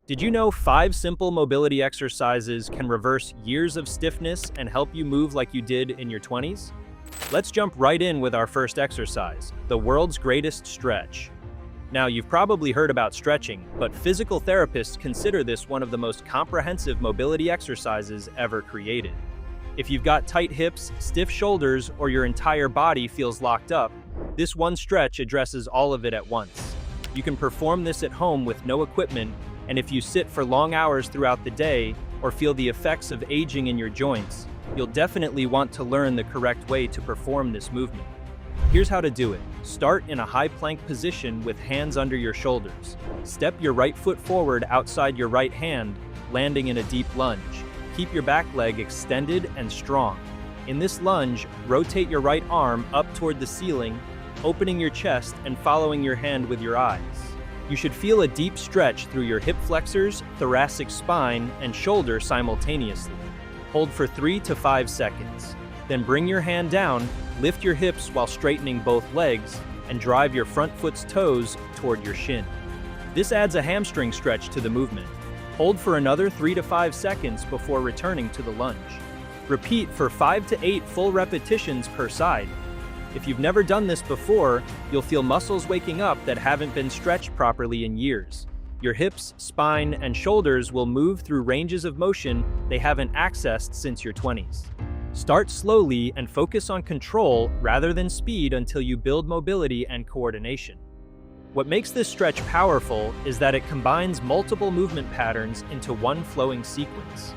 Did you know 5 simple mobility exercises can reverse years of stiffness and help you move like you did in your 20s? Let's jump right in with our first exercise, the world's greatest stretch. Now, you've probably heard about stretching, but physical therapists consider this one of the most comprehensive mobility exercises ever created. If you've got tight hips, stiff shoulders, or your entire body feels locked up, this one stretch addresses all of it at once. You can perform this at home with no equipment, and if you sit for long hours throughout the day or feel the effects of aging in your joints, you'll definitely want to learn the correct way to perform this movement. Here's how to do it. Start in a high plank position with hands under your shoulders. Step your right foot forward outside your right hand, landing in a deep lunge. Keep your back leg extended and strong. In this lunge, rotate your right arm up toward the ceiling, opening your chest and following your hand with your eyes. You should feel a deep stretch through your hip flexors, thoracic spine, and shoulder simultaneously. Hold for 3 to 5 seconds. Then bring your hand down, lift your hips while straightening both legs, and drive your front foot's toes toward your shin. This adds a hamstring stretch to the movement. Hold for another 3 to 5 seconds before returning to the lunge. Repeat for 5 to 8 full repetitions per side. If you've never done this before, you'll feel muscles waking up that haven't been stretched properly in years. Your hips, spine, and shoulders will move through ranges of motion they haven't accessed since your 20s. Start slowly and focus on control rather than speed until you build mobility and coordination. What makes this stretch powerful is that it combines multiple movement patterns into one flowing sequence.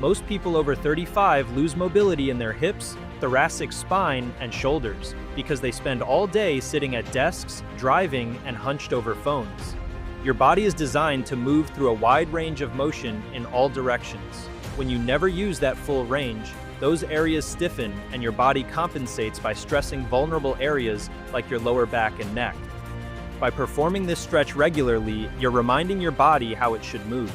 Most people over 35 lose mobility in their hips, thoracic spine, and shoulders because they spend all day sitting at desks, driving, and hunched over phones. Your body is designed to move through a wide range of motion in all directions. When you never use that full range, those areas stiffen and your body compensates by stressing vulnerable areas like your lower back and neck. By performing this stretch regularly, you're reminding your body how it should move.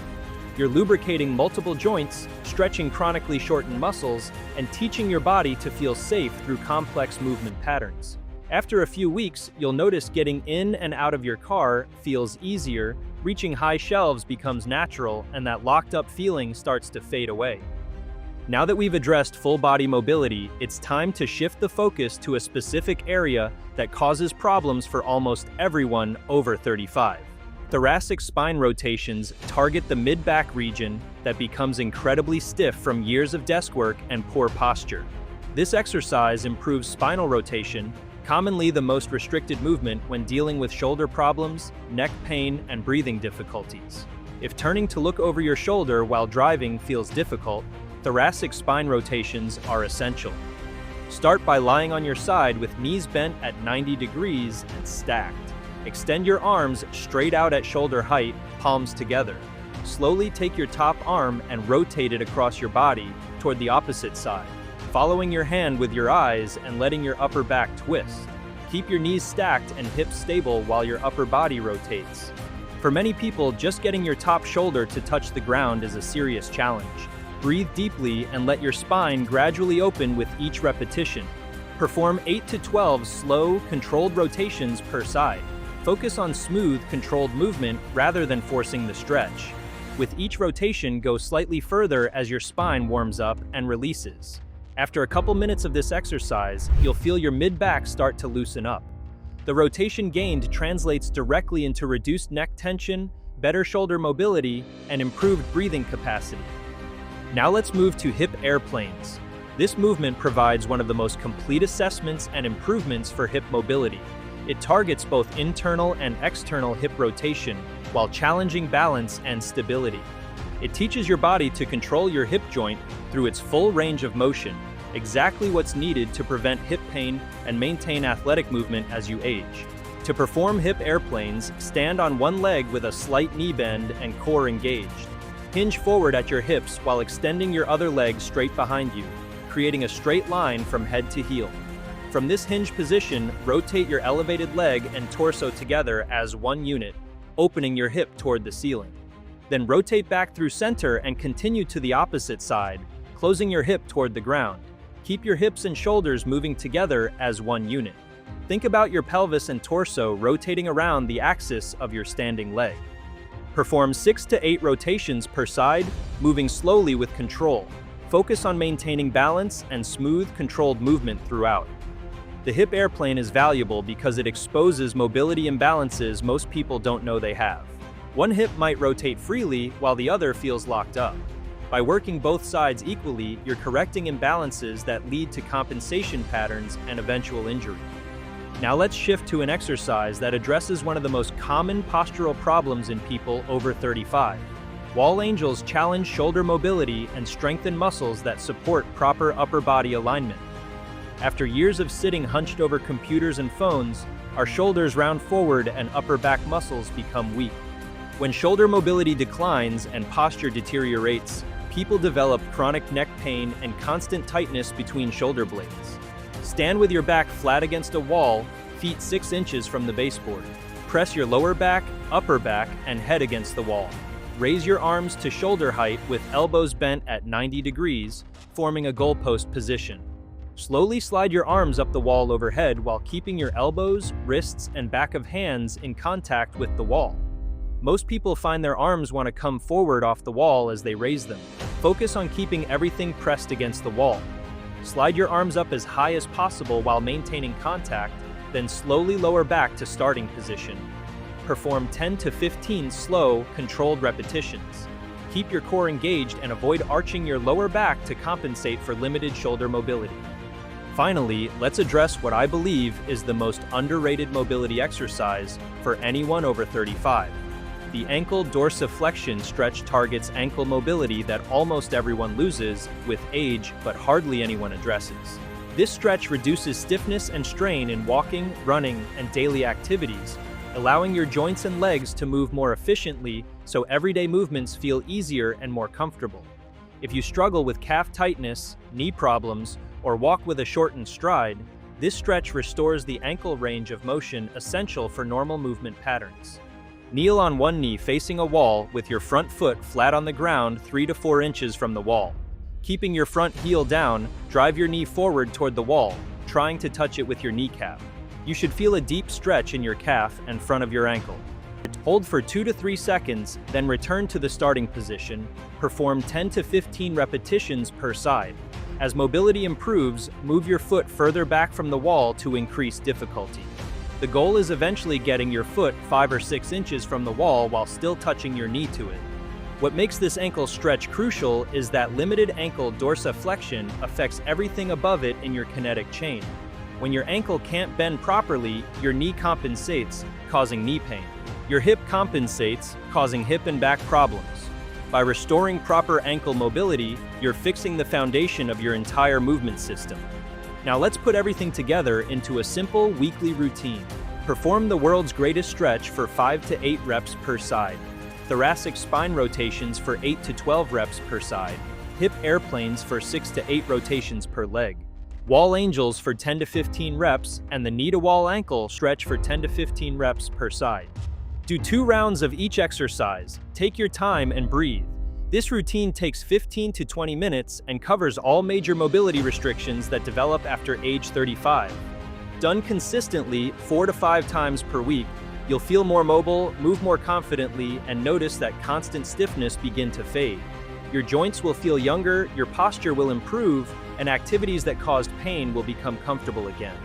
You're lubricating multiple joints, stretching chronically shortened muscles, and teaching your body to feel safe through complex movement patterns. After a few weeks, you'll notice getting in and out of your car feels easier, reaching high shelves becomes natural, and that locked-up feeling starts to fade away. Now that we've addressed full body mobility, it's time to shift the focus to a specific area that causes problems for almost everyone over 35. Thoracic spine rotations target the mid-back region that becomes incredibly stiff from years of desk work and poor posture. This exercise improves spinal rotation, commonly the most restricted movement when dealing with shoulder problems, neck pain, and breathing difficulties. If turning to look over your shoulder while driving feels difficult, thoracic spine rotations are essential. Start by lying on your side with knees bent at 90 degrees and stacked. Extend your arms straight out at shoulder height, palms together. Slowly take your top arm and rotate it across your body toward the opposite side, following your hand with your eyes and letting your upper back twist. Keep your knees stacked and hips stable while your upper body rotates. For many people, just getting your top shoulder to touch the ground is a serious challenge. Breathe deeply and let your spine gradually open with each repetition. Perform 8 to 12 slow, controlled rotations per side. Focus on smooth, controlled movement rather than forcing the stretch. With each rotation, go slightly further as your spine warms up and releases. After a couple minutes of this exercise, you'll feel your mid-back start to loosen up. The rotation gained translates directly into reduced neck tension, better shoulder mobility, and improved breathing capacity. Now let's move to hip airplanes. This movement provides one of the most complete assessments and improvements for hip mobility. It targets both internal and external hip rotation while challenging balance and stability. It teaches your body to control your hip joint through its full range of motion, exactly what's needed to prevent hip pain and maintain athletic movement as you age. To perform hip airplanes, stand on one leg with a slight knee bend and core engaged. Hinge forward at your hips while extending your other leg straight behind you, creating a straight line from head to heel. From this hinge position, rotate your elevated leg and torso together as one unit, opening your hip toward the ceiling. Then rotate back through center and continue to the opposite side, closing your hip toward the ground. Keep your hips and shoulders moving together as one unit. Think about your pelvis and torso rotating around the axis of your standing leg. Perform 6 to 8 rotations per side, moving slowly with control. Focus on maintaining balance and smooth, controlled movement throughout. The hip airplane is valuable because it exposes mobility imbalances most people don't know they have. One hip might rotate freely while the other feels locked up. By working both sides equally, you're correcting imbalances that lead to compensation patterns and eventual injury. Now let's shift to an exercise that addresses one of the most common postural problems in people over 35. Wall angels challenge shoulder mobility and strengthen muscles that support proper upper body alignment. After years of sitting hunched over computers and phones, our shoulders round forward and upper back muscles become weak. When shoulder mobility declines and posture deteriorates, people develop chronic neck pain and constant tightness between shoulder blades. Stand with your back flat against a wall, feet 6 inches from the baseboard. Press your lower back, upper back, and head against the wall. Raise your arms to shoulder height with elbows bent at 90 degrees, forming a goalpost position. Slowly slide your arms up the wall overhead while keeping your elbows, wrists, and back of hands in contact with the wall. Most people find their arms want to come forward off the wall as they raise them. Focus on keeping everything pressed against the wall. Slide your arms up as high as possible while maintaining contact, then slowly lower back to starting position. Perform 10 to 15 slow, controlled repetitions. Keep your core engaged and avoid arching your lower back to compensate for limited shoulder mobility. Finally, let's address what I believe is the most underrated mobility exercise for anyone over 35. The ankle dorsiflexion stretch targets ankle mobility that almost everyone loses with age, but hardly anyone addresses. This stretch reduces stiffness and strain in walking, running, and daily activities, allowing your joints and legs to move more efficiently so everyday movements feel easier and more comfortable. If you struggle with calf tightness, knee problems, or walk with a shortened stride, this stretch restores the ankle range of motion essential for normal movement patterns. Kneel on one knee facing a wall with your front foot flat on the ground 3 to 4 inches from the wall. Keeping your front heel down, drive your knee forward toward the wall, trying to touch it with your kneecap. You should feel a deep stretch in your calf and front of your ankle. Hold for 2 to 3 seconds, then return to the starting position. Perform 10 to 15 repetitions per side. As mobility improves, move your foot further back from the wall to increase difficulty. The goal is eventually getting your foot 5 or 6 inches from the wall while still touching your knee to it. What makes this ankle stretch crucial is that limited ankle dorsiflexion affects everything above it in your kinetic chain. When your ankle can't bend properly, your knee compensates, causing knee pain. Your hip compensates, causing hip and back problems. By restoring proper ankle mobility, you're fixing the foundation of your entire movement system. Now let's put everything together into a simple weekly routine. Perform the world's greatest stretch for 5 to 8 reps per side. Thoracic spine rotations for 8 to 12 reps per side. Hip airplanes for 6 to 8 rotations per leg. Wall angels for 10 to 15 reps, and the knee-to-wall ankle stretch for 10 to 15 reps per side. Do 2 rounds of each exercise. Take your time and breathe. This routine takes 15 to 20 minutes and covers all major mobility restrictions that develop after age 35. Done consistently 4 to 5 times per week, you'll feel more mobile, move more confidently, and notice that constant stiffness begin to fade. Your joints will feel younger, your posture will improve, and activities that caused pain will become comfortable again.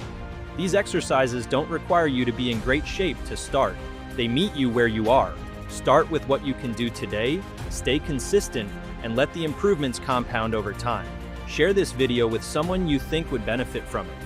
These exercises don't require you to be in great shape to start. They meet you where you are. Start with what you can do today, stay consistent, and let the improvements compound over time. Share this video with someone you think would benefit from it.